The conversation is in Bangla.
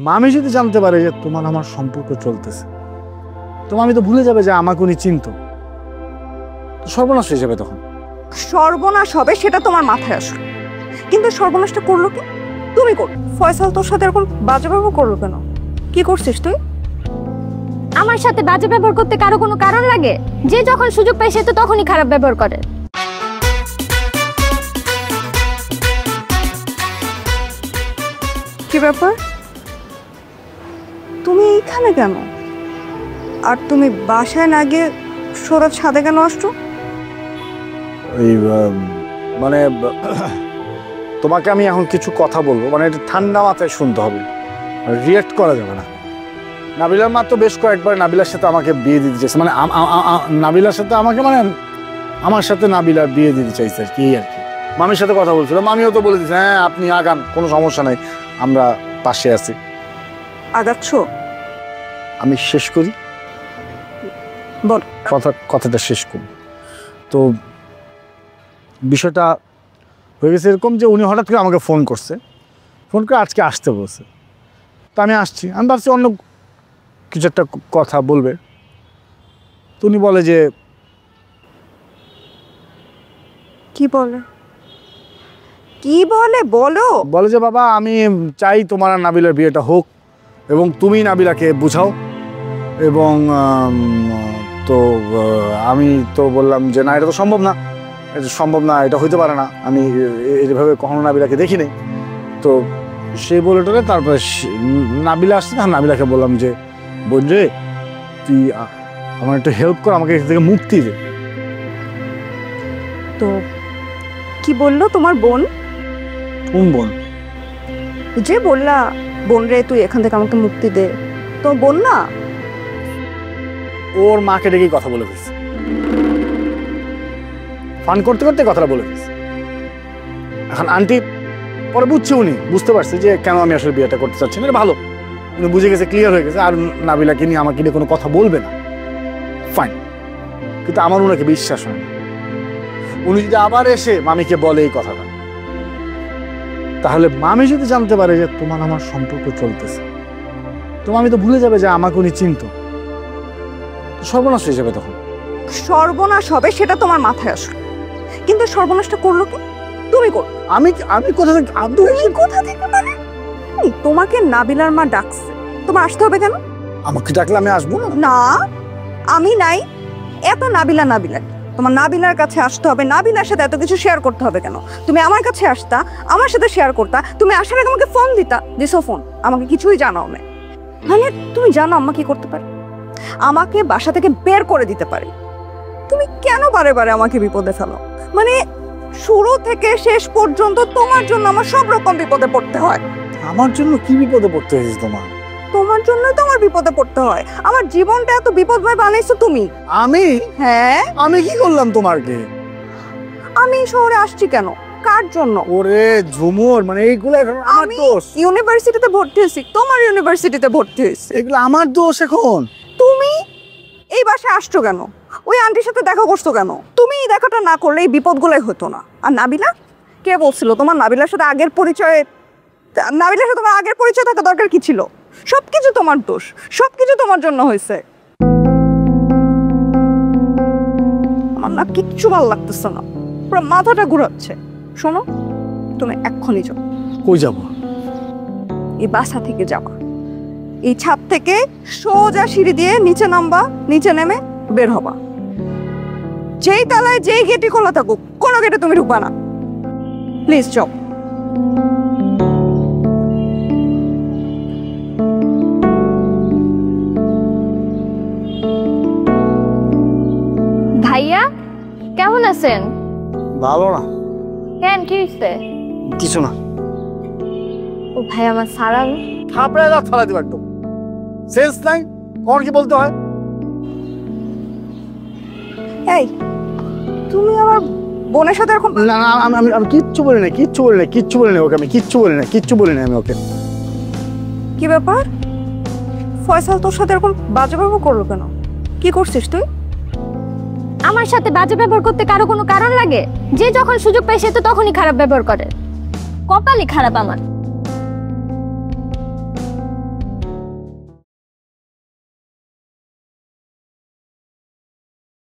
মামি যদি জানতে পারে যে তোমার আমার সম্পর্ক চলতেছে, তো মামি তো ভুলে যাবে যে আমাকে উনি চিনত, সর্বনাশ হয়ে যাবে তখন। সর্বনাশ হবে সেটা তোমার মাথায় আসলো, কিন্তু সর্বনাশটা করলো কি? তুমি করো। ফয়সাল তোর সাথে এরকম বাজে ব্যবহার করলো কেন? কি করছিস তুই? আমার সাথে বাজে ব্যবহার করতে কারো কোনো কারণ লাগে? যে যখন সুযোগ পায় সে তো তখনই খারাপ ব্যবহার করে। কি ব্যাপার, তুমি এইখানে কেন? আর তুমি বাসায় না গিয়ে সোজা ছাদে কেন আসছো? এই মানে তোমাকে আমি এখন কিছু কথা বলবো, মানে এটা ঠান্ডা মাথায় শুনতে হবে, রিয়াক্ট করা যাবে না। নাবিলার মা তো বেশ কয়েকবার নাবিলার সাথে আমাকে বিয়ে দিতে চাইছে, মানে নাবিলার সাথে আমাকে, মানে আমার সাথে নাবিলার বিয়ে দিতে চাইছে আর কি। মামির সাথে কথা বলছিল, মামিও তো বলে দিচ্ছে হ্যাঁ আপনি আগান, কোনো সমস্যা নাই, আমরা পাশে আছি। আগাচ্ছ? আমি শেষ করি, বল। কথাটা শেষ করি। তো বিষয়টা হয়ে গেছে এরকম যে উনি হঠাৎ করে আমাকে ফোন করে আজকে আসতে বলছে। তো আমি আসছি, আমি ভাবছি অন্য কিছু একটা কথা বলবে। তো উনি বলে যে, কি বলে? কি বলে বলো? যে বাবা আমি চাই তোমার আর নাবিলার বিয়েটা হোক এবং তুমি নাবিলাকে বুঝাও। এবং তো আমি তো বললাম যে না, এটা তো সম্ভব না, এটা হইতে পারে না, আমি এইভাবে কখনো নাবিলাকে দেখি নাই। তো সে বলে টোলে তারপরে নাবিলা আসছে, না নাবিলাকে বললাম যে বোন রে তুই আমার একটু হেল্প কর, আমাকে এখান থেকে মুক্তি দে। তো কি বললো তোমার বোন? কোন বোন? যে বললা বোন রে তুই এখান থেকে আমাকে মুক্তি দে, তো বোন না? ওর মাকে ডেকেই কথা বলে ফেলছে, ফান করতে করতে কথাটা বলে ফেলছে। এখন আন্টি পরে বুঝতে পারছে যে কেন আমি আসলে বিয়েটা করতে চাচ্ছি না। ভালো, উনি বুঝে গেছে, ক্লিয়ার হয়ে গেছে, আর নাবিলাকে নিয়ে আমাকে নিয়ে কোনো কথা বলবে না, ফাইন। কিন্তু আমার ওনাকে বিশ্বাস হয় না। উনি যদি আবার এসে মামিকে বলে এই কথাটা, তাহলে মামি যদি জানতে পারে যে তোমার আমার সম্পর্ক চলতেছে, তো মামি তো ভুলে যাবে যে আমাকে উনি চিনত, সর্বনাশ হয়ে যাবে তখন। সর্বনাশ হবে সেটা তোমার মাথায় আসলো, কিন্তু সর্বনাশটা করলো কি? তুমি করো। আমি কোথা থেকে? তুমি কোথা থেকে মানে? তোমাকে নাবিলার মা ডাকছে, তোমার আসতে হবে কেন? আমাকে ডাকলে আমি আসবো না? না আমি নাই, এত নাবিলা তোমার নাবিলার কাছে আসতে হবে, নাবিলার সাথে এত কিছু শেয়ার করতে হবে কেন? তুমি আমার কাছে আসতা, আমার সাথে শেয়ার করতা, তুমি আসার আগে আমাকে ফোন দিছো ফোন, আমাকে কিছুই জানাও না। মানে তুমি জানো আম্মা কি করতে পারে? আমাকে বাসা থেকে বের করে দিতে পারে। তুমি কেন বারে বারে আমাকে বিপদে ফেলো? মানে শুরু থেকে শেষ পর্যন্ত তোমার জন্য আমার সব রকম বিপদে পড়তে হয়। আমার জন্য কি বিপদে পড়তে হয়েছে তোমার? তোমার জন্যই তো আমার বিপদে পড়তে হয়। আমার জীবনটা এত বিপদময় বানাইছো তুমি। আমি? হ্যাঁ। আমি কি করলাম তোমাকে? আমি শহরে আসছি কেন? কার জন্য? ওরে ঝুমুর, মানে এইগুলো আমার দোষ। ইউনিভার্সিটিতে ভর্তি হয়েছি, তোমার ইউনিভার্সিটিতে ভর্তি হয়েছি, এগুলো আমার দোষ। এখন তুমি এই বাসায় আসছো কেন? ওই আন্টির সাথে দেখা করছো কেন? তুমি এই দেখাটা না করলে এই বিপদগুলোই হতো না। আর নাবিলা, কে বলছিল তোমার নাবিলার সাথে আগের পরিচয় থাকা দরকার কি ছিল? সবকিছু তোমার দোষ, সবকিছু তোমার জন্য হয়েছে। আমার না কিচ্ছু ভালো লাগতেছে না, পুরো মাথাটা ঘুরাচ্ছে। শোনো, তুমি এক্ষুনি যাও। কই যাব? এই বাসা থেকে যাবা, এই ছাদ থেকে সোজা সিঁড়ি দিয়ে নিচে নামবা, নিচে নেমে বের হবা। যেই তালায় যেই গেটই খোলা থাকুক, কোনো গেটে তুমি ঢুকবা না। প্লিজ যাও। ভাইয়া কেমন আছেন? ভালো না। কেন, কি হয়েছে? কিছু না। ও ভাই আমার সারান থাপড়ায় দাঁত ফালা দিবা, একদম সেন্স নাই। কখন কি বলতে হয়? এই তুমি আমার বোনের সাথে এরকম? না না, আমি কিচ্ছু বলি না ওকে, আমি কিচ্ছু বলি না আমি ওকে। কি ব্যাপার, ফয়সাল তোর সাথে এরকম বাজে ব্যবহার করলো কেন? কি করছিস তুই? আমার সাথে বাজে ব্যবহার করতে কারো কোনো কারণ লাগে? যে যখন সুযোগ পায় সে তো তখনই খারাপ ব্যবহার করে। কপালই খারাপ আমার।